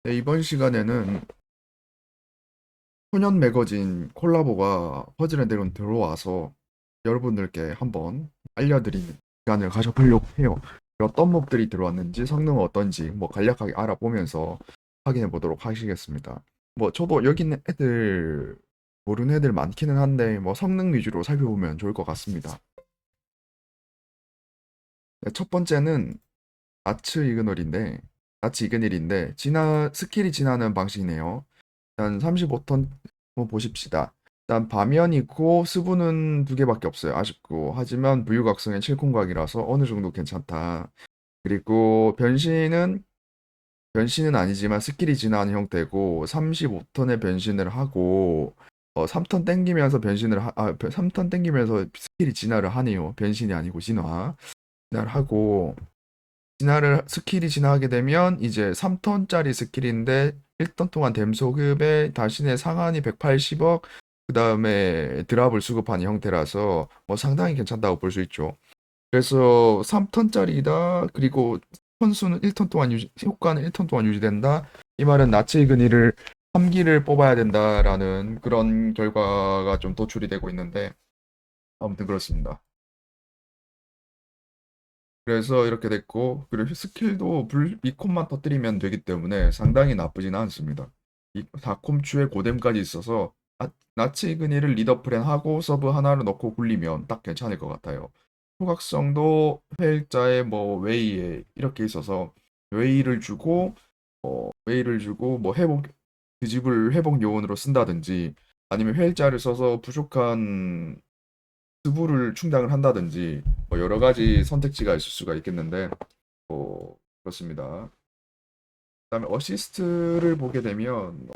네, 이번 시간에는 소년 매거진 콜라보가 퍼즐 앤 드래곤 들어와서 여러분들께 한번 알려드리는 시간을 가져보려고 해요. 어떤 몹들이 들어왔는지 성능은 어떤지 뭐 간략하게 알아보면서 확인해 보도록 하시겠습니다. 뭐 저도 여기 있는 애들 모르는 애들 많기는 한데 뭐 성능 위주로 살펴보면 좋을 것 같습니다. 네, 첫 번째는 나츠 이그널인데 나츠 이그닐인데 스킬이 지나는 방식이네요. 일단 35턴 한번 보십시다. 일단 밤연이고 스분은 두 개밖에 없어요. 아쉽고. 하지만 부유각성의 7콤각이라서 어느 정도 괜찮다. 그리고 변신은 아니지만 스킬이 진화하는 형태고 35턴에 변신을 하고 3턴 땡기면서 3턴 땡기면서 스킬이 진화를 하네요. 변신이 아니고 진화를 하고 스킬이 진화하게 되면 이제 3턴짜리 스킬인데 1턴 동안 댐 소급에 자신의 상한이 180억 그 다음에 드랍을 수급하는 형태라서 뭐 상당히 괜찮다고 볼 수 있죠. 그래서 3턴짜리다. 그리고 턴수는 1턴 동안 효과는 1턴 동안 유지된다. 이 말은 나치그니를 3기를 뽑아야 된다라는 그런 결과가 좀 도출이 되고 있는데 아무튼 그렇습니다. 그래서 이렇게 됐고, 그리고 스킬도 이콤만 터뜨리면 되기 때문에 상당히 나쁘진 않습니다. 이 4콤추에 고뎀까지 있어서 나치그니를 리더 프렌하고 서브 하나를 넣고 굴리면 딱 괜찮을 것 같아요. 후각성도 회일자에 뭐 웨이에 이렇게 있어서 웨이를 주고 뭐 회복 요원으로 쓴다든지 아니면 회일자를 써서 부족한 두부를 충당을 한다든지 뭐 여러 가지 선택지가 있을 수가 있겠는데 뭐 그렇습니다. 그다음에 어시스트를 보게 되면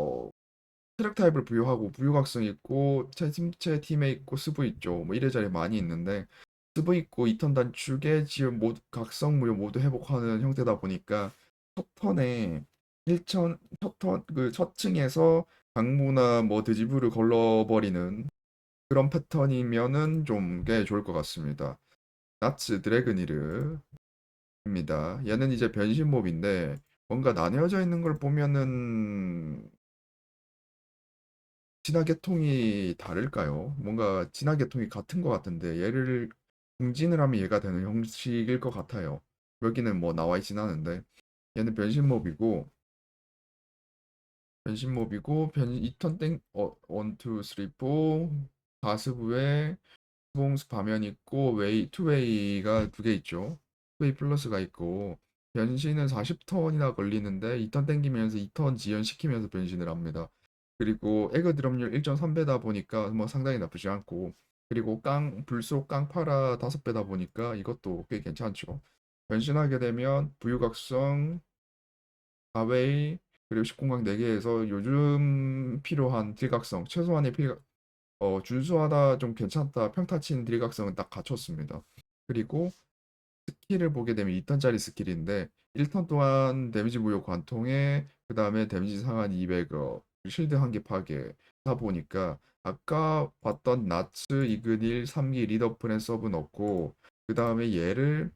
트랙 타입을 부여하고 부유각성 있고 팀체 팀에 있고 스브 있죠. 뭐 이래저래 많이 있는데 스브 있고 2턴 단축에 지금 모두 각성 무효 모두 회복하는 형태다 보니까 첫 턴에 1천 첫턴 그 첫 층에서 강무나 뭐 드지브를 걸러버리는 그런 패턴이면은 좀 꽤 좋을 것 같습니다. 나츠 드래그니르입니다. 얘는 이제 변신몹인데 뭔가 나뉘어져 있는 걸 보면은 진화계통이 다를까요? 뭔가 진화계통이 같은 것 같은데 얘를 중진을 하면 얘가 되는 형식일 것 같아요. 여기는 뭐 나와 있진 않은데 얘는 변신몹이고 2턴 땡 1, 2, 3, 4 가스부에 스봉스 반면 있고 투웨이가 두 개 있죠. 투웨이 플러스가 있고 변신은 40턴이나 걸리는데 2턴 땡기면서 2턴 지연시키면서 변신을 합니다. 그리고 에그 드롭률 1.3배다 보니까 뭐 상당히 나쁘지 않고 그리고 불속 깡파라 5배다 보니까 이것도 꽤 괜찮죠. 변신하게 되면 부유각성, 아웨이 그리고 10공각 4개에서 요즘 필요한 딜각성 최소한의 준수하다 좀 괜찮다 평타 치는 딜각성은 딱 갖췄습니다. 그리고 스킬을 보게 되면 2턴짜리 스킬인데 1턴 동안 데미지 무효 관통에 그 다음에 데미지 상한 200억 실드 한 개 파괴 다 보니까 아까 봤던 나츠 이그닐 3기 리더 프렌 서브 넣고 그 다음에 얘를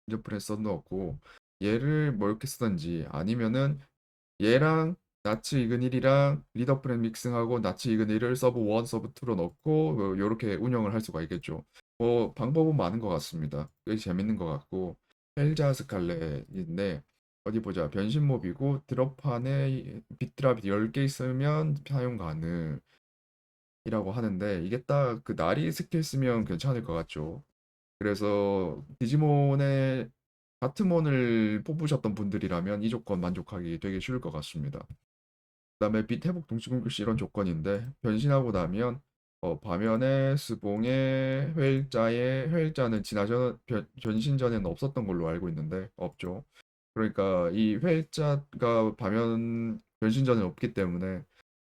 리더 프렌 서브 넣고 얘를 뭐 이렇게 쓰던지 아니면은 얘랑 나츠 이그닐이랑 리더 프렌 믹싱하고 나츠 이그닐을 서브 1, 서브 2로 넣고 요렇게 운영을 할 수가 있겠죠. 뭐 방법은 많은 것 같습니다. 꽤 재밌는 것 같고 헬자 스칼렛인데 어디 보자. 변신몹이고 드롭판에 빗드랍이 10개 있으면 사용 가능이라고 하는데 이게 딱 그 나리 스킬 쓰면 괜찮을 것 같죠. 그래서 디지몬의 바트몬을 뽑으셨던 분들이라면 이 조건 만족하기 되게 쉬울 것 같습니다. 그다음에 빛 회복 동시 공격시 이런 조건인데 변신하고 나면 밤연의 스봉의 회일자는 변신 전에는 없었던 걸로 알고 있는데 없죠. 그러니까 이 회일자가 변신 전에 없기 때문에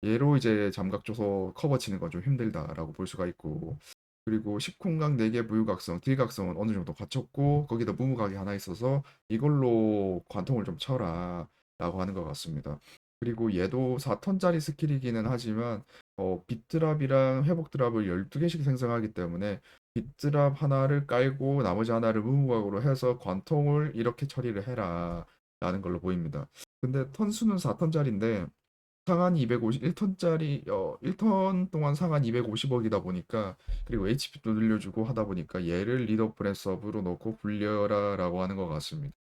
얘로 이제 잠각 줘서 커버 치는 건 좀 힘들다라고 볼 수가 있고 그리고 10콤각 4개 부유각성, 딜각성은 어느 정도 갖췄고 거기다 무무각이 하나 있어서 이걸로 관통을 좀 쳐라 라고 하는 것 같습니다. 그리고 얘도 4턴짜리 스킬이기는 하지만 빗드랍이랑 회복 드랍을 12개씩 생성하기 때문에 빗드랍 하나를 깔고 나머지 하나를 무무각으로 해서 관통을 이렇게 처리를 해라 라는 걸로 보입니다. 근데 턴수는 4턴짜리인데 상한이 250, 1턴짜리 1턴 동안 상한 250억이다 보니까, 그리고 HP도 늘려주고 하다 보니까 얘를 리더 브랜 서브로 넣고 굴려라라고 하는 것 같습니다.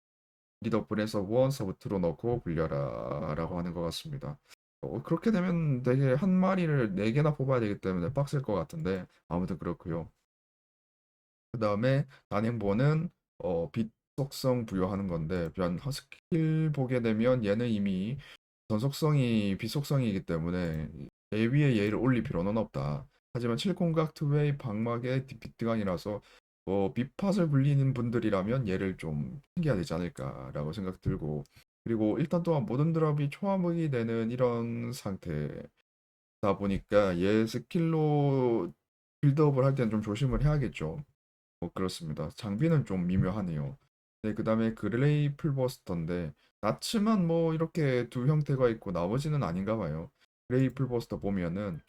리더 브랜 서브 1 서브 2로 넣고 굴려라라고 하는 것 같습니다. 그렇게 되면 되게 한 마리를 4개나 뽑아야 되기 때문에 빡셀 것 같은데 아무튼 그렇고요. 그 다음에 단행본은 빛 속성 부여하는 건데, 변 스킬 보게 되면 얘는 이미 전속성이 비속성이기 때문에 얘 위에 얘를 올릴 필요는 없다. 하지만 칠콩각 투웨이 방막의 비트간이라서 비팟을 불리는 분들이라면 얘를 좀 챙겨야 되지 않을까라고 생각 들고, 그리고 일단 또한 모든 드랍이 초암흑이 되는 이런 상태다 보니까 얘 스킬로 빌드업을 할 때는 좀 조심을 해야겠죠. 그렇습니다. 장비는 좀 미묘하네요. 네, 그다음에 그레이 풀버스터인데 나츠만 뭐 이렇게 두 형태가 있고 나머지는 아닌가 봐요. 그레이 풀버스터 보면은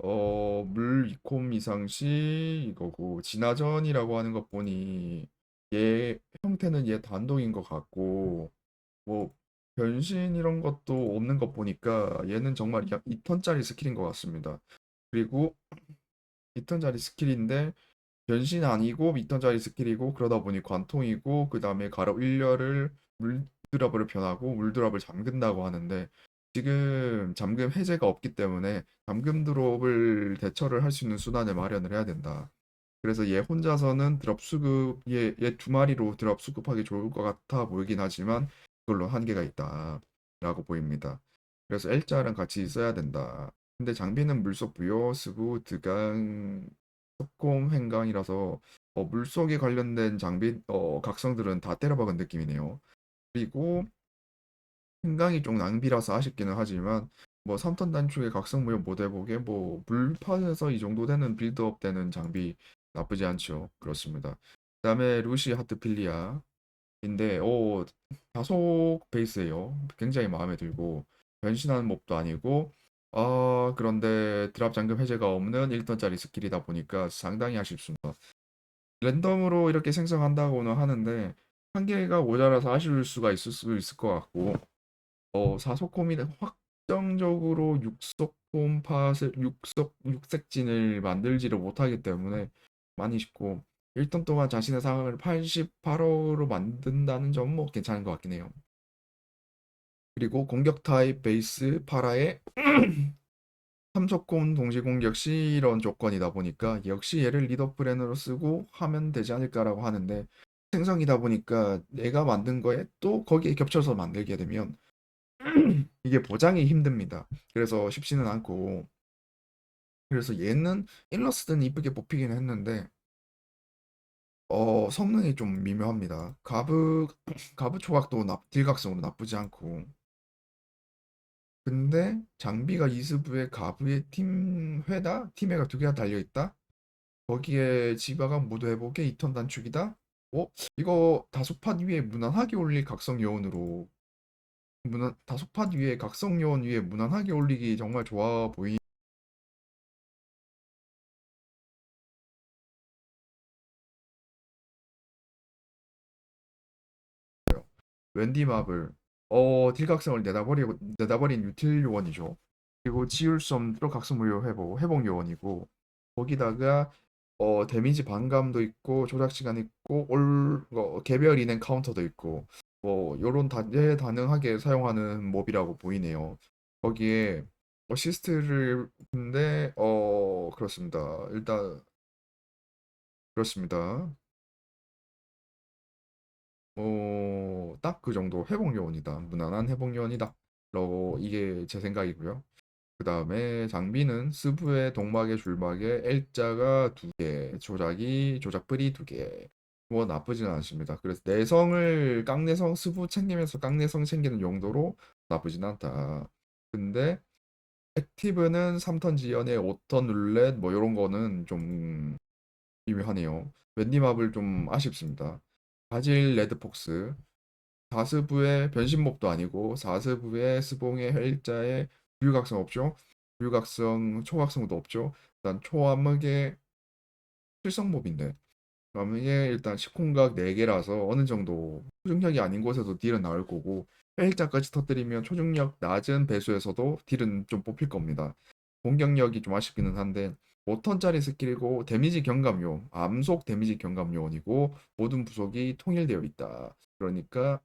물 2콤 이상 시 이거고, 진화전이라고 하는 것 보니 얘 형태는 얘 단독인 것 같고, 뭐 변신 이런 것도 없는 것 보니까 얘는 정말 2턴짜리 스킬인 것 같습니다. 그리고 2턴짜리 스킬인데 변신 아니고 밑턴짜리 스킬이고, 그러다 보니 관통이고, 그 다음에 가로 1렬을 물드랍으로 변하고 물드랍을 잠근다고 하는데, 지금 잠금 해제가 없기 때문에 잠금 드롭을 대처를 할 수 있는 수단을 마련을 해야 된다. 그래서 얘 혼자서는 드랍 수급, 얘 두 마리로 드랍 수급하기 좋을 것 같아 보이긴 하지만 그걸로 한계가 있다 라고 보입니다. 그래서 L자랑 같이 써야 된다. 근데 장비는 물속 부여, 스부, 드강, 석공, 횡강이라서 물속에 관련된 장비 각성들은 다 때려박은 느낌이네요. 그리고 생강이 좀 낭비라서 아쉽기는 하지만 뭐 3턴 단축에 각성 무효 못 해보게 뭐 물판에서 이 정도 되는 빌드업 되는 장비 나쁘지 않죠. 그렇습니다. 그다음에 루시 하트필리아인데 다속 베이스예요. 굉장히 마음에 들고 변신하는 몹도 아니고, 그런데 드랍 잠금 해제가 없는 1턴짜리 스킬이다 보니까 상당히 아쉽습니다. 랜덤으로 이렇게 생성한다고는 하는데 한계가 모자라서 아쉬울 수가 있을 수 있을 것 같고, 사소콤이는 확정적으로 육속폼 팟을 육색진을 만들지를 못하기 때문에 많이 쉽고, 1턴 동안 자신의 상황을 88호로 만든다는 점은 뭐 괜찮은 것 같긴 해요. 그리고 공격 타입 베이스 파라의 삼속콤 동시 공격 시 이런 조건이다 보니까 역시 얘를 리더 브랜으로 쓰고 하면 되지 않을까라고 하는데, 생성이다 보니까 내가 만든 거에 또 거기에 겹쳐서 만들게 되면 이게 보장이 힘듭니다. 그래서 쉽지는 않고, 그래서 얘는 일러스트는 이쁘게 뽑히긴 했는데 성능이 좀 미묘합니다. 가브 가브 초각도 딜각성으로 나쁘지 않고, 근데 장비가 이스부에 가브의 팀 회다 팀회가 두 개가 달려 있다. 거기에 지바가 모두 회복에 2턴 단축이다. 이거 다소팟 위에 무난하게 올릴 각성 요원으로, 다소팟 위에 각성 요원 위에 무난하게 올리기 정말 좋아 보이. 웬디 마블 딜각성을 내다버린 유틸 요원이죠. 그리고 지울 수 없는 각성 무효 회복 요원이고, 거기다가 데미지 반감도 있고 조작 시간 있고 개별 인행 카운터도 있고, 뭐 요런 다재다능하게 사용하는 몹이라고 보이네요. 거기에 어시스트를, 근데 그렇습니다. 일단 그렇습니다. 딱 그 정도 회복 요원이다. 무난한 회복 요원이다. 라고 이게 제 생각이고요. 그 다음에 장비는 스브의 동막의 줄막에 L자가 2개, 조작불이 2개. 뭐 나쁘지는 않습니다. 그래서 내성을 깡내성 스브 챙기면서 깡내성 챙기는 용도로 나쁘진 않다. 근데 액티브는 3턴 지연에 5턴 룰렛 뭐 이런 거는 좀 미묘하네요. 웬디맙을 좀 아쉽습니다. 바질 레드폭스, 사스부의 변신몹도 아니고 사스부의 스봉의 헬자의 불각성 없죠. 불각성 초각성도 없죠. 일단 초암흑의 실성몹인데 그러면 이게 일단 시콩각 4개라서 어느 정도 초중력이 아닌 곳에도 딜은 나올 거고 1일자까지 터뜨리면 초중력 낮은 배수에서도 딜은 좀 뽑힐 겁니다. 공격력이 좀 아쉽기는 한데 5턴짜리 스킬이고 데미지 경감요, 암속 데미지 경감요원이고 모든 부속이 통일되어 있다. 그러니까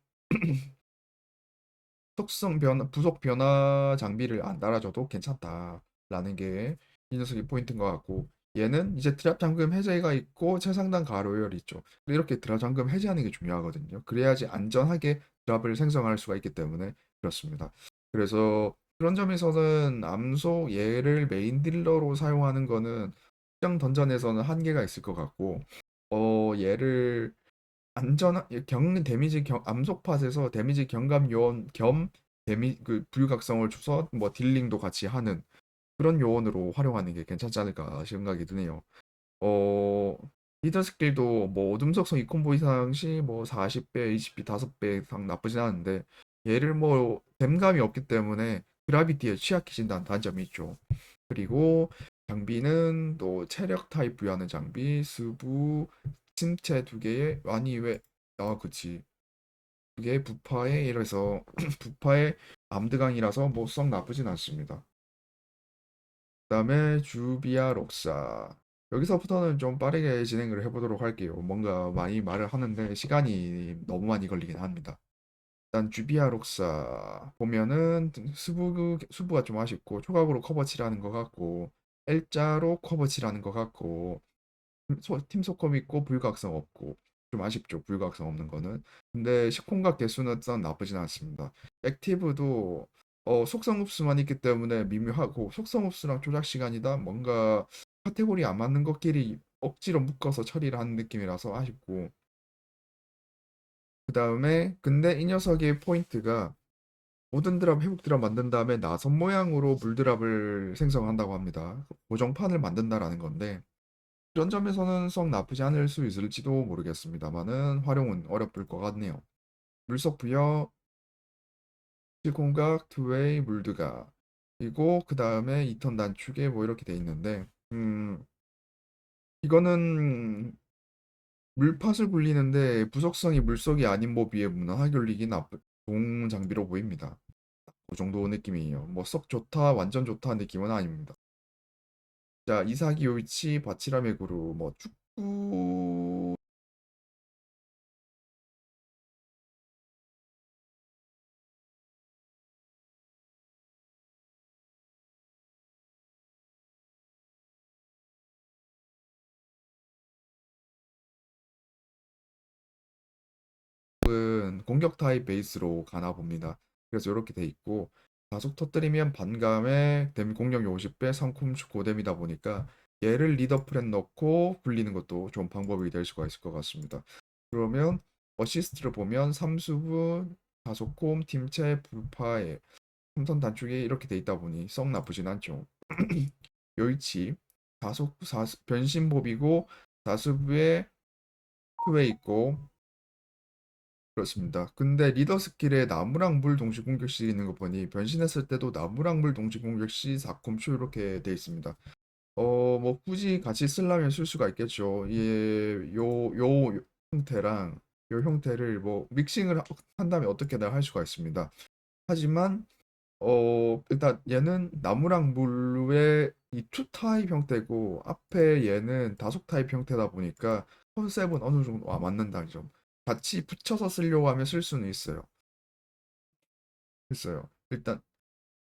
속성 변화, 부속 변화 장비를 안 달아줘도 괜찮다라는 게 이 녀석의 포인트인 것 같고 얘는 이제 드랍 잠금 해제가 있고 최상단 가로열이 있죠. 이렇게 드랍 잠금 해제하는 게 중요하거든요. 그래야지 안전하게 드랍을 생성할 수가 있기 때문에 그렇습니다. 그래서 그런 점에서는 암소 얘를 메인 딜러로 사용하는 거는 특정 던전에서는 한계가 있을 것 같고 얘를 안전한 데미지 암속 팟에서 데미지 경감 요원 겸 불각성을 줘서 뭐 딜링도 같이 하는 그런 요원으로 활용하는 게 괜찮지 않을까 생각이 드네요. 어 리더 스킬도 뭐 어둠 속성 2콤보 이상 시 뭐 40배, HP 5배 이상 나쁘진 않은데 얘를 뭐 댐감이 없기 때문에 그라비티에 취약해진다는 단점이 있죠. 그리고 장비는 또 체력 타입 부여하는 장비, 수부, 침체 2개에 아니 왜 그치. 그게 부파에 이래서 부파의 암드강이라서 뭐 썩 나쁘진 않습니다. 그다음에 주비아 록사. 여기서부터는 좀 빠르게 진행을 해보도록 할게요. 뭔가 많이 말을 하는데 시간이 너무 많이 걸리긴 합니다. 일단 주비아 록사 보면은 수부가 좀 아쉽고 초각으로 커버치라는 것 같고 L자로 커버치라는 것 같고 팀 소컴 있고 불각성 없고 좀 아쉽죠. 불각성 없는 거는. 근데 시콩각 개수는 썩 나쁘진 않습니다. 액티브도 속성 흡수만 있기 때문에 미묘하고 속성 흡수랑 조작 시간이다 뭔가 카테고리 안 맞는 것끼리 억지로 묶어서 처리를 하는 느낌이라서 아쉽고 그 다음에 근데 이 녀석의 포인트가 모든 드랍 회복 드랍 만든 다음에 나선 모양으로 물 드랍을 생성한다고 합니다. 고정판을 만든다라는 건데 그런 점에서는 썩 나쁘지 않을 수 있을지도 모르겠습니다만은 활용은 어렵을 것 같네요. 물속 부여, 실공각, 투웨이, 물드가 그리고 그 다음에 2턴 단축에 뭐 이렇게 돼 있는데 이거는 물팟을 굴리는데 부속성이 물속이 아닌 몹 위에 무난하게 올리기 좋은 장비로 보입니다. 그 정도 느낌이에요. 뭐 썩 좋다, 완전 좋다 느낌은 아닙니다. 자, 이사기 요이치, 바치라메 구루, 뭐 축구 공격 타입 베이스로 가나 봅니다. 그래서 이렇게 돼 있고 가속 터뜨리면 반감에 댐 공격이 50배, 상콤 고뎀이다 보니까 얘를 리더 프렛 넣고 굴리는 것도 좋은 방법이 될 수가 있을 것 같습니다. 그러면 어시스트를 보면 삼수부, 가속콤, 팀체, 불파에 삼선 단축이 이렇게 돼 있다 보니 썩 나쁘진 않죠. 요이치 변신법이고 다수부에 후에 있고 그렇습니다. 근데 리더 스킬에 나무랑 물 동시 공격 시 있는 거 보니 변신했을 때도 나무랑 물 동시 공격 시 4콤쇼 이렇게 돼 있습니다. 뭐 굳이 같이 쓰려면 쓸 수가 있겠죠. 요 형태랑 요 형태를 뭐 믹싱을 한다면 어떻게든 할 수가 있습니다. 하지만 일단 얘는 나무랑 물의 이 투 타입 형태고 앞에 얘는 다속 타입 형태다 보니까 컨셉은 어느 정도 맞는다는 점. 같이 붙여서 쓰려고 하면 쓸 수는 있어요. 있어요. 일단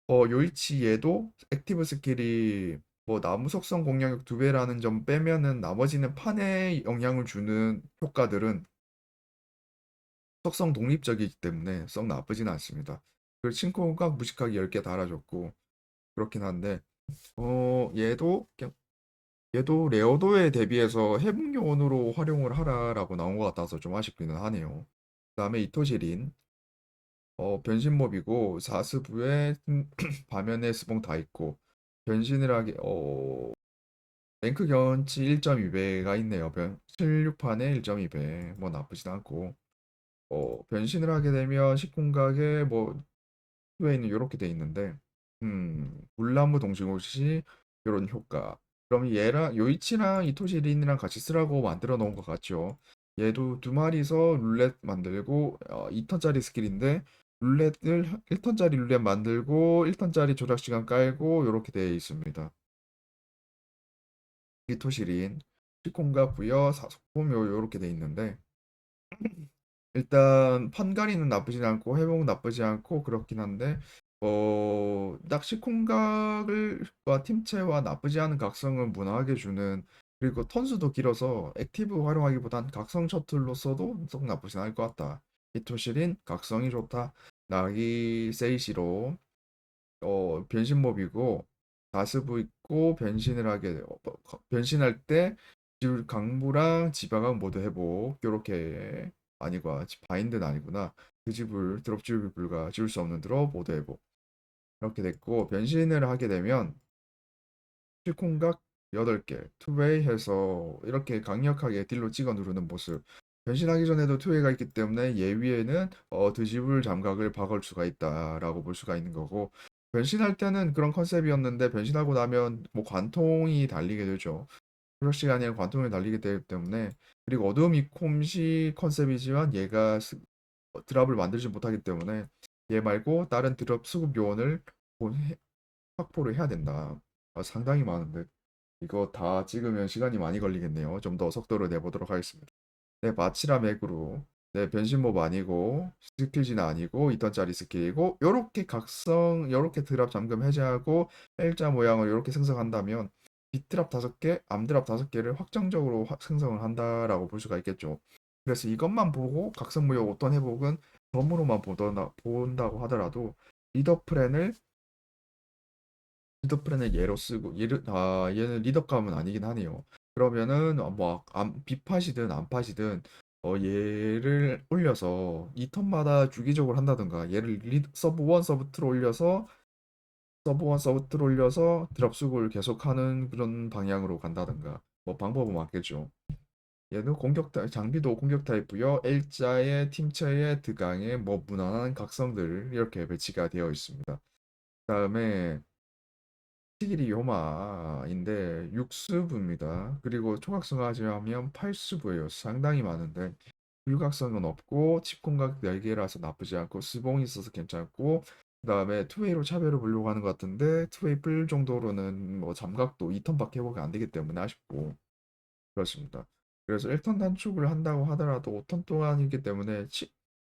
요이치 얘도 액티브 스킬이 뭐 나무 속성 공격력 2배라는 점 빼면은 나머지는 판에 영향을 주는 효과들은 속성 독립적이기 때문에 썩 나쁘진 않습니다. 그리고 친코가 무식하게 10개 달아줬고 그렇긴 한데 얘도 레어도에 대비해서 해붕 요원으로 활용을 하라라고 나온 것 같아서 좀 아쉽기는 하네요. 그다음에 이토시린 변신몹이고 사스부에 바면에 스봉 다 있고 변신을 하게 랭크 경험치 1.2배가 있네요. 76판에 1.2배 뭐 나쁘진 않고 변신을 하게 되면 식공각에 뭐 후에는 이렇게 돼 있는데 물나무 동시고시 이런 효과 그럼 얘랑 요이치랑 이토시린이랑 같이 쓰라고 만들어 놓은 것 같죠. 얘도 두 마리서 룰렛 만들고 2턴짜리 스킬인데 룰렛을 1턴짜리 룰렛 만들고 1턴짜리 조작 시간 깔고 이렇게 되어 있습니다. 이토시린, 시콘과 부여, 사소품 요렇게 되어 있는데 일단 판가리는 나쁘진 않고 회복 나쁘지 않고 그렇긴 한데 낚시 콩각을과 팀체와 나쁘지 않은 각성은 무난하게 주는 그리고 턴수도 길어서 액티브 활용하기보단 각성 셔틀로서도 썩 나쁘진 않을 것 같다. 히토시린 각성이 좋다. 나기 세이시로 변신몹이고 다스브 있고 변신을 하게 변신할 때 강부랑 지방강 모두 회복 요렇게 아니고 바인드는 아니구나. 그 집을 드롭 지우기 불가 지울 수 없는 드롭 모두 회복 이렇게 됐고 변신을 하게 되면 실콩각 8개 투웨이 해서 이렇게 강력하게 딜로 찍어 누르는 모습 변신하기 전에도 투웨이가 있기 때문에 얘 위에는 드지블 잠각을 박을 수가 있다라고 볼 수가 있는 거고 변신할 때는 그런 컨셉이었는데 변신하고 나면 뭐 관통이 달리게 되죠. 프러쉬가 아니라 관통이 달리게 되기 때문에 그리고 어둠 이콤시 컨셉이지만 얘가 드랍을 만들지 못하기 때문에 얘 말고 다른 드랍 수급 요원을 확보를 해야 된다. 상당히 많은데 이거 다 찍으면 시간이 많이 걸리겠네요. 좀 더 속도를 내보도록 하겠습니다. 네, 마치라 맥으로 네, 변신몹 아니고 스킬진 아니고 2턴짜리 스킬이고 요렇게 각성 요렇게 드랍 잠금 해제하고 일자 모양을 요렇게 생성한다면 빗드랍 5개, 암드랍 5개를 확정적으로 생성을 한다라고 볼 수가 있겠죠. 그래서 이것만 보고 각성 무역 어떤 회복은 덤으로만 본다고 하더라도 리더 프렌을 리더프렌을 얘로 쓰고 얘는 리더감은 아니긴 하네요. 그러면은 비팟이든 암팟이든 얘를 올려서 2턴마다 주기적으로 한다든가 얘를 서브 1 서브 2로 올려서 서브 1 서브 2로 올려서 드랍 수급을 계속하는 그런 방향으로 간다든가 뭐 방법은 맞겠죠. 얘는 장비도 공격 타입이고요. L자의 팀체의 드강의 뭐 무난한 각성들 이렇게 배치가 되어 있습니다. 그다음에 시길이 요마인데 6수부입니다. 그리고 초각성하자면 8수부예요. 상당히 많은데 불각성은 없고 칩공각 4개라서 나쁘지 않고 스봉이 있어서 괜찮고 그 다음에 투웨이로 차별을 보려고 하는 것 같은데 투웨이 뿔 정도로는 뭐 잠각도 2턴밖에 회복이 안 되기 때문에 아쉽고 그렇습니다. 그래서 1턴 단축을 한다고 하더라도 5턴 동안이기 때문에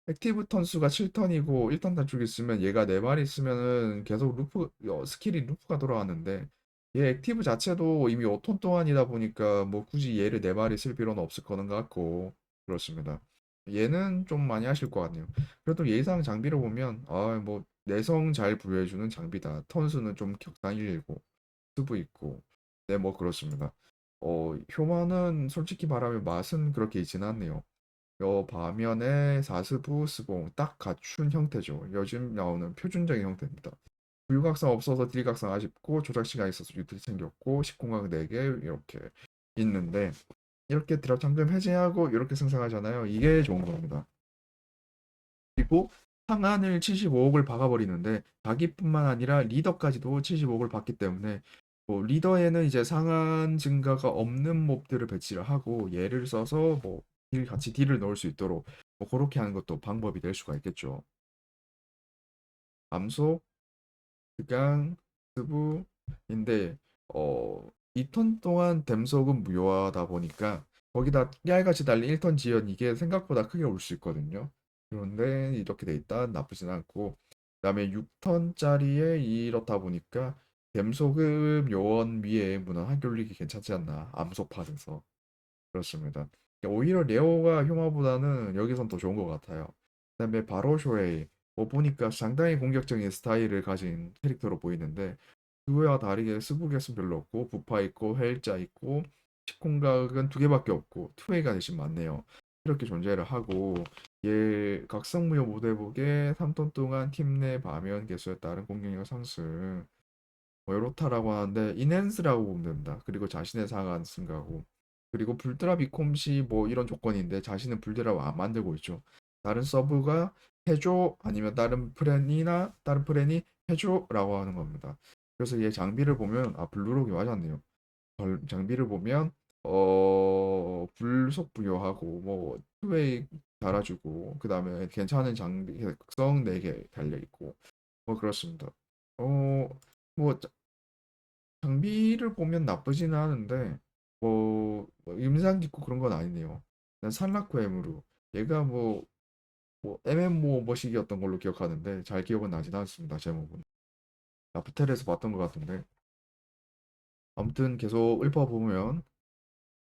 액티브 턴 수가 7턴이고 1턴 단축 있으면 얘가 4마리 있으면은 계속 스킬이 루프가 돌아왔는데 얘 액티브 자체도 이미 5턴 동안이다 보니까 뭐 굳이 얘를 4마리 쓸 필요는 없을 거는 것 같고 그렇습니다. 얘는 좀 많이 하실 것 같네요. 그래도 예상 장비를 보면 뭐 내성 잘 부여해주는 장비다. 턴 수는 좀 적당히 일고 수부 있고 네 뭐 그렇습니다. 효만은 솔직히 말하면 맛은 그렇게 있지는 않네요. 반면에 사스부 스봉 딱 갖춘 형태죠. 요즘 나오는 표준적인 형태입니다. 불각성 없어서 딜각성 아쉽고 조작 시간 있어서 유틸 생겼고 10공각 4개 이렇게 있는데 이렇게 드랍 잠금 해제하고 이렇게 생성하잖아요. 이게 좋은 겁니다. 그리고 상한을 75억을 박아버리는데 자기뿐만 아니라 리더까지도 75억을 받기 때문에 뭐 리더에는 이제 상한 증가가 없는 몹들을 배치를 하고 얘를 써서 뭐 같이 딜을 넣을 수 있도록 뭐 그렇게 하는 것도 방법이 될 수가 있겠죠. 암소, 극강, 스부인데 2턴 동안 댐속은 무효하다 보니까 거기다 깨알같이 달린 1턴 지연 이게 생각보다 크게 올 수 있거든요. 그런데 이렇게 돼 있다 나쁘진 않고 그다음에 6턴짜리에 이렇다 보니까 댐속은 요원 위에 무난하게 올리기 괜찮지 않나 암소팟에서 그렇습니다. 오히려 레오가 흉화보다는 여기선 더 좋은 것 같아요. 그다음에 바로 쇼헤이 보니까 상당히 공격적인 스타일을 가진 캐릭터로 보이는데 그거와 다르게 스부겟은 별로 없고 부파 있고 회일자 있고 식공각은 2개밖에 없고 투웨이가 대신 많네요. 이렇게 존재를 하고 얘 각성무효 모대복에 3턴 동안 팀 내 파면 개수에 따른 공격력 상승 뭐 요렇다라고 하는데 인핸스라고 보면 됩니다. 그리고 자신의 상한 증가하고 그리고 불드랍 이콤시 뭐 이런 조건인데 자신은 불드랍 안 만들고 있죠. 다른 서브가 해줘 아니면 다른 프렌이 해줘라고 하는 겁니다. 그래서 얘 장비를 보면 블루록이 맞았네요. 장비를 보면 불속 부여하고 뭐 투웨이 달아주고 그다음에 괜찮은 장비 극성 4개 달려 있고 뭐 그렇습니다. 뭐 장비를 보면 나쁘지는 않은데 뭐 임상 기고 그런 건 아니네요. 난 산라쿠 에무루 얘가 뭐 MMO 머시기였던 걸로 기억하는데 잘 기억은 나진 않습니다. 제목은 라프텔에서 봤던 것 같은데 아무튼 계속 읊어보면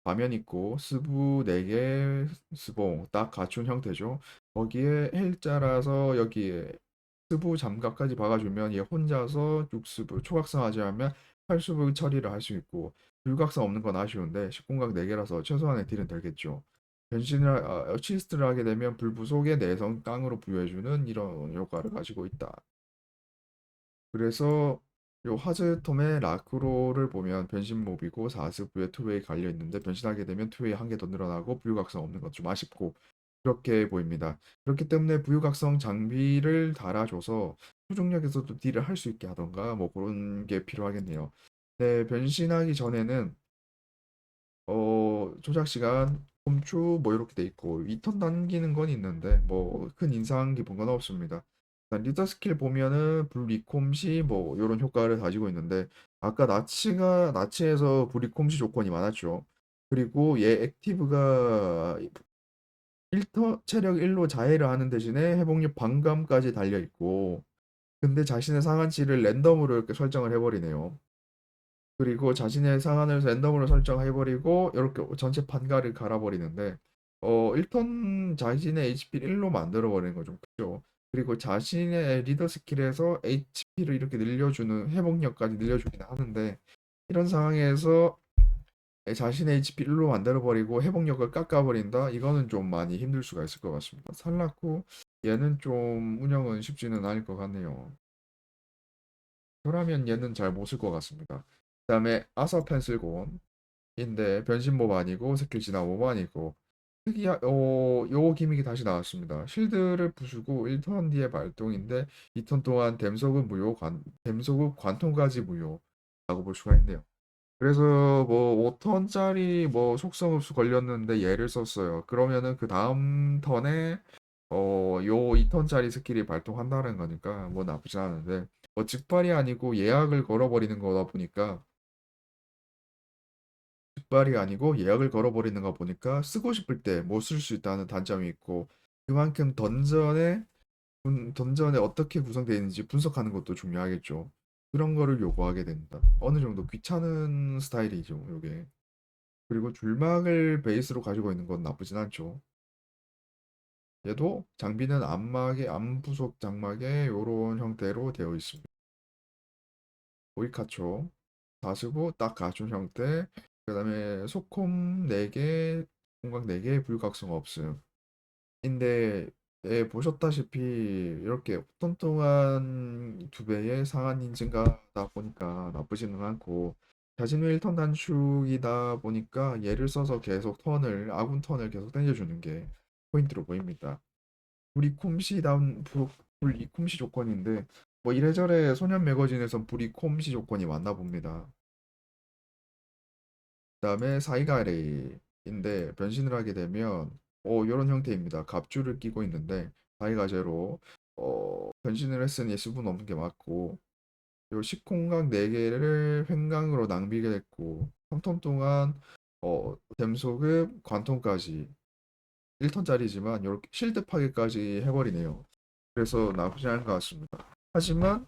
가면 있고 스부 4개 스봉 딱 갖춘 형태죠. 거기에 헬자라서 여기에 스부 잠각까지 박아주면 얘 혼자서 6스부 초각성하지 않으면 8스부 처리를 할 수 있고 불각성 없는 건 아쉬운데 10공각 4개라서 최소한의 딜은 되겠죠. 어시스트를 하게 되면 불부속의 내성 깡으로 부여해주는 이런 효과를 가지고 있다. 그래서 요 하즈톰의 라크로를 보면 변신 몹이고 4스부에 투웨이 갈려 있는데 변신하게 되면 투웨이 한 개 더 늘어나고 부유각성 없는 것 좀 아쉽고 그렇게 보입니다. 그렇기 때문에 부유각성 장비를 달아줘서 초중력에서도 딜을 할 수 있게 하던가 뭐 그런 게 필요하겠네요. 네, 변신하기 전에는 조작 시간 홈추 뭐 이렇게 돼 있고 2턴 남기는 건 있는데 뭐 큰 인상 깊은 건 없습니다. 일단 리더 스킬 보면은 불리콤시 뭐 이런 효과를 가지고 있는데 아까 나치에서 불리콤시 조건이 많았죠. 그리고 얘 액티브가 1터 체력 1로 자해를 하는 대신에 회복력 반감까지 달려 있고 근데 자신의 상한치를 랜덤으로 이렇게 설정을 해버리네요. 그리고 자신의 상한을 랜덤으로 설정해버리고 이렇게 전체 판가를 갈아버리는데 1턴 자신의 HP를 1로 만들어버리는 거 좀 크죠. 그리고 자신의 리더 스킬에서 HP를 이렇게 늘려주는 회복력까지 늘려주긴 하는데 이런 상황에서 자신의 HP를 1로 만들어버리고 회복력을 깎아버린다? 이거는 좀 많이 힘들 수가 있을 것 같습니다. 살라쿠 얘는 좀 운영은 쉽지는 않을 것 같네요. 저라면 얘는 잘 못 쓸 것 같습니다. 그다음에 아서 펜슬곤인데 변신몹 아니고 스킬 진화몹 아니고 특이한 요 기믹이 다시 나왔습니다. 실드를 부수고 1턴 뒤에 발동인데 2턴 동안 댐속은 관통까지 무효라고 볼 수가 있네요. 그래서 뭐 5턴짜리 뭐 속성 흡수 걸렸는데 얘를 썼어요. 그러면은 그 다음 턴에 요 2턴짜리 스킬이 발동한다는 거니까 뭐 나쁘지 않은데 뭐 즉발이 아니고 예약을 걸어버리는 거다 보니까 즉발이 아니고 예약을 걸어버리는 거 보니까 쓰고 싶을 때 못 쓸 수 있다는 단점이 있고 그만큼 던전에 어떻게 구성되어 있는지 분석하는 것도 중요하겠죠. 그런 거를 요구하게 된다. 어느 정도 귀찮은 스타일이죠, 요게. 그리고 줄막을 베이스로 가지고 있는 건 나쁘진 않죠. 얘도 장비는 암부속 장막에 요런 형태로 되어 있습니다. 오이카초 다스고 딱 갖춘 형태. 그다음에 소콤 4개, 공각 4개, 불각성 없음. 인데 예, 보셨다시피 이렇게 뚱뚱한 2배의 상한 인증가다 보니까 나쁘지는 않고 자진후 1턴 단축이다 보니까 얘를 써서 계속 아군 턴을 계속 당겨주는 게 포인트로 보입니다. 불이 콤시 조건인데 뭐 이래저래 소년 매거진에선 불이 콤시 조건이 맞나 봅니다. 그다음에 사이가레이인데 변신을 하게 되면 이런 형태입니다. 갑주를 끼고 있는데 사이가제로 변신을 했으니 수분 없는 게 맞고 요 식공각 4개를 횡강으로 낭비게 됐고 3턴 동안 댐소급 관통까지 1턴짜리지만 이렇게 실드 파괴까지 해버리네요. 그래서 나쁘지 않은 것 같습니다. 하지만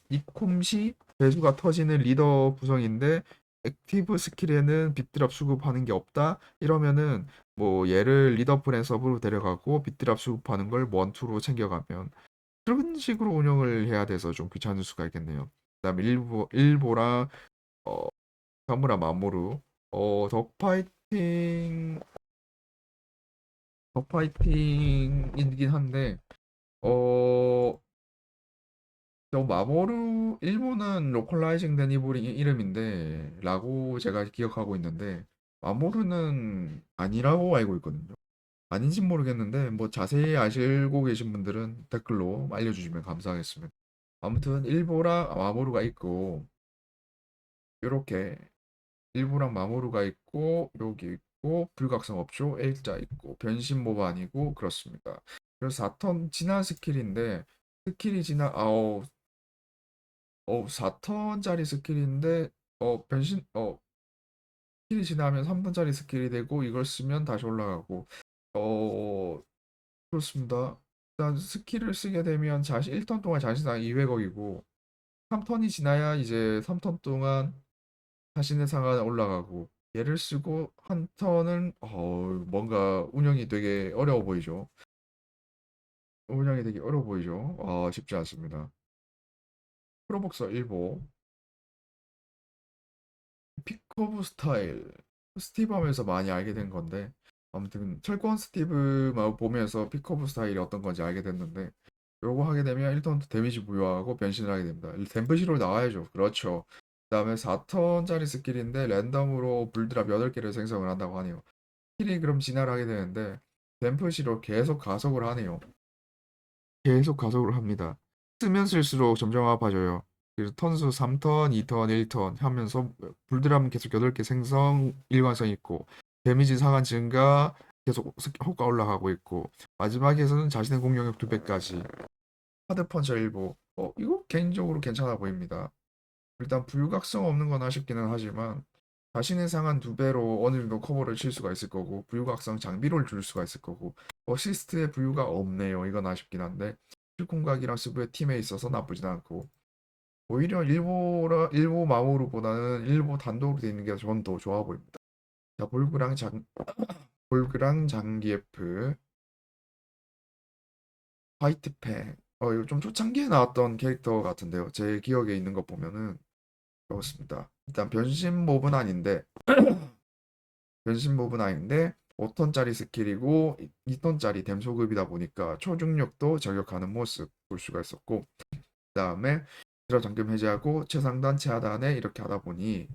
이콤시 배수가 터지는 리더 구성인데 액티브 스킬에는 빗드랍 수급하는 게 없다 이러면은 뭐 얘를 리더 프렌 서브로 데려가고 빗드랍 수급하는 걸 원투로 챙겨가면 그런 식으로 운영을 해야 돼서 좀 귀찮을 수가 있겠네요. 그다음에 일보랑 어 가무라 마모루 덕파이팅 덕파이팅이긴 한데 어 마모루 일본은 로컬라이징 된 이름인데 라고 제가 기억하고 있는데 마모루는 아니라고 알고 있거든요. 아닌진 모르겠는데 뭐 자세히 아시고 계신 분들은 댓글로 알려주시면 감사하겠습니다. 아무튼 일보라 마모루가 있고 이렇게 일부랑 마모루가 있고 여기 있고 불각성 없죠. L자 있고 변신 모반이고 그렇습니다. 그래서 4턴 지난 스킬인데 스킬이 지나 4턴짜리 스킬인데 변신 스킬이 지나면 3턴짜리 스킬이 되고 이걸 쓰면 다시 올라가고 어 그렇습니다. 일단 스킬을 쓰게 되면 자신 1턴 동안 자신상 200억이고 3턴이 지나야 이제 3턴 동안 자신의 상한에 올라가고 얘를 쓰고 한 턴은 뭔가 운영이 되게 어려워 보이죠. 운영이 되게 어려워 보이죠. 쉽지 않습니다. 프로복서 1보 픽커브 스타일 스티브 하면서 많이 알게 된 건데 아무튼 철권 스티브만 보면서 픽커브 스타일이 어떤 건지 알게 됐는데 요거 하게 되면 1턴 데미지 부여하고 변신을 하게 됩니다. 댐프시로 나와야죠. 그렇죠. 그다음에 4턴짜리 스킬인데 랜덤으로 불드랍 8개를 생성을 한다고 하네요. 스킬이 그럼 진화를 하게 되는데 댐프시로 계속 가속을 하네요. 계속 가속을 합니다. 쓰면 쓸수록 점점 아파져요. 그래서 턴수 3턴, 2턴, 1턴 하면서 불드랍은 계속 8개 생성 일관성 있고 데미지 상한 증가 계속 효과 올라가고 있고 마지막에서는 자신의 공격력 2배까지 하드 펀처 일부 이거 개인적으로 괜찮아 보입니다. 일단 불각성 없는 건 아쉽기는 하지만 자신의 상한 2배로 어느 정도 커버를 칠 수가 있을 거고 부유각성 장비를 줄 수가 있을 거고 어시스트의 부유가 없네요. 이건 아쉽긴 한데 실공각이랑 스브의 팀에 있어서 나쁘진 않고 오히려 일보 마모루보다는 일보 단독으로 되어 있는 게 저는 더 좋아 보입니다. 자 볼그랑 장기예프 화이트팽 이거 좀 초창기에 나왔던 캐릭터 같은데요. 제 기억에 있는 거 보면은 그렇습니다. 일단 변신 몹은 아닌데 변신 몹은 아닌데 5턴짜리 스킬이고 2턴짜리 댐 소급이다 보니까 초중력도 저격하는 모습 볼 수가 있었고 그다음에 드랍 잠금 해제하고 최상단 최하단에 이렇게 하다 보니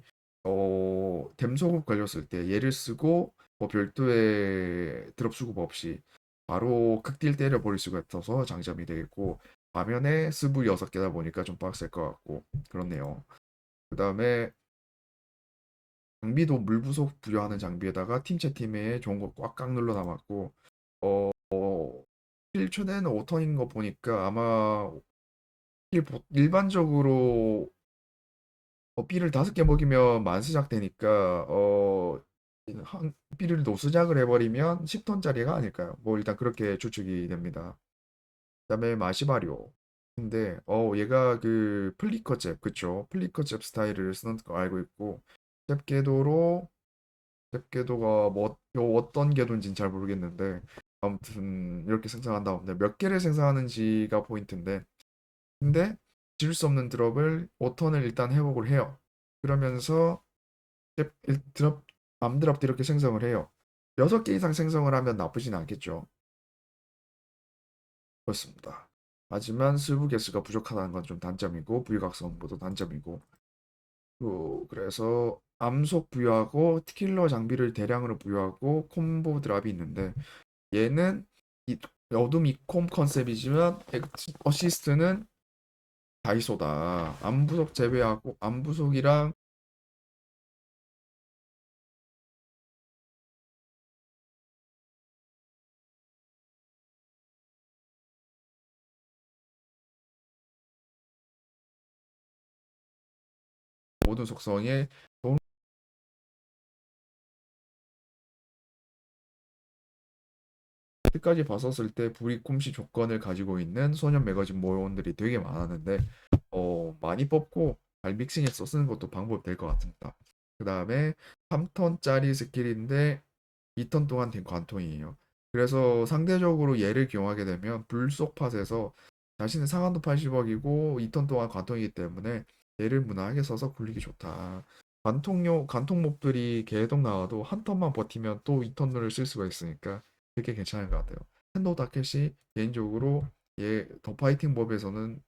댐 소급 걸렸을 때 얘를 쓰고 뭐 별도의 드랍 수급 없이 바로 극딜 때려버릴 수가 있어서 장점이 되겠고 반면에 스브 6개다 보니까 좀 빡셀 것 같고 그렇네요. 그다음에 장비도 물부속 부여하는 장비에다가 팀체 팀에 좋은 거 꽉꽉 눌러 담았고 최대는 5턴인 거 보니까 아마 일반적으로 B를 5개 먹이면 만스작 되니까 B를 노스작을 해버리면 10턴짜리가 아닐까요? 뭐 일단 그렇게 추측이 됩니다. 그다음에 마시바리오. 근데 얘가 그 플리커 잽 그쵸? 플리커 잽 스타일을 쓰는 거 알고 있고 잽 궤도로 잽궤도가 뭐 어떤 궤도인지는 잘 모르겠는데 아무튼 이렇게 생성한 다음에 몇 개를 생성하는지가 포인트인데 근데 지울 수 없는 드롭을 5턴을 일단 회복을 해요. 그러면서 드롭 암드롭도 이렇게 생성을 해요. 6개 이상 생성을 하면 나쁘진 않겠죠. 그렇습니다. 하지만 슬브 개수가 부족하다는 건 좀 단점이고 불각성보다 단점이고 그래서 암속 부여하고 킬러 장비를 대량으로 부여하고 콤보 드랍이 있는데 얘는 이 어둠 이콤 컨셉이지만 어시스트는 다이소다. 암부속 제외하고 암부속이랑 모든 속성에 끝까지 봤었을 때 불이꿈시 조건을 가지고 있는 소년 매거진 모원들이 되게 많았는데 많이 뽑고 잘 믹싱해서 쓰는 것도 방법이 될 것 같습니다. 그 다음에 3턴짜리 스킬인데 2턴 동안 된 관통이에요. 그래서 상대적으로 얘를 기용하게 되면 불속 팟에서 자신의 상한도 80억이고 2턴 동안 관통이기 때문에 얘를 무난하게 써서 굴리기 좋다. 관통 몹들이 계속 나와도 한 턴만 버티면 또 2턴을 쓸 수가 있으니까 되게 괜찮은 것 같아요. 텐도 다켓이 개인적으로 얘 더 파이팅 법에서는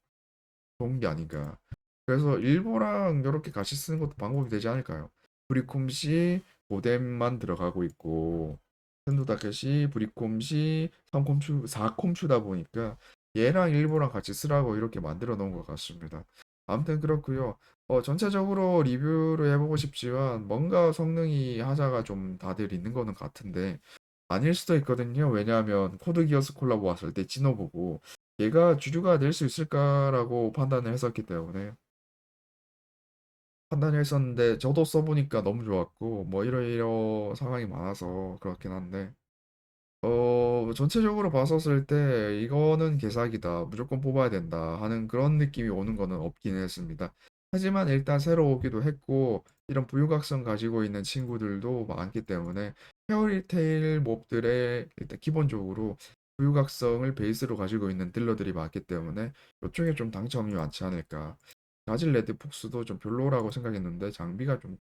좋은 게 아닌가. 그래서 일보랑 이렇게 같이 쓰는 것도 방법이 되지 않을까요? 브리콤시 모뎀만 들어가고 있고 텐도 다켓이 브리콤시 3콤추 4콤추다 보니까 얘랑 일보랑 같이 쓰라고 이렇게 만들어 놓은 것 같습니다. 아무튼 그렇고요. 전체적으로 리뷰를 해보고 싶지만 뭔가 성능이 하자가 좀 다들 있는 거는 같은데 아닐 수도 있거든요. 왜냐하면 코드 기어스 콜라보 왔을 때 찐호 보고 얘가 주류가 될 수 있을까라고 판단을 했었기 때문에 판단을 했었는데 저도 써보니까 너무 좋았고 뭐 이러이러 상황이 많아서 그렇긴 한데 전체적으로 봤었을 때 이거는 개사기다. 무조건 뽑아야 된다. 하는 그런 느낌이 오는 거는 없긴 했습니다. 하지만 일단 새로 오기도 했고, 이런 부유각성 가지고 있는 친구들도 많기 때문에, 페어리테일 몹들의 일단 기본적으로 부유각성을 베이스로 가지고 있는 딜러들이 많기 때문에, 이쪽에 좀 당첨이 많지 않을까. 가질 레드 폭스도 좀 별로라고 생각했는데, 장비가 좀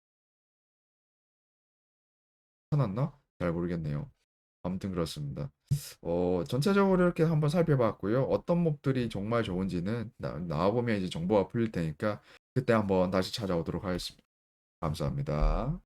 괜찮았나? 잘 모르겠네요. 아무튼 그렇습니다. 전체적으로 이렇게 한번 살펴봤고요. 어떤 몹들이 정말 좋은지는 나와보면 이제 정보가 풀릴 테니까 그때 한번 다시 찾아오도록 하겠습니다. 감사합니다.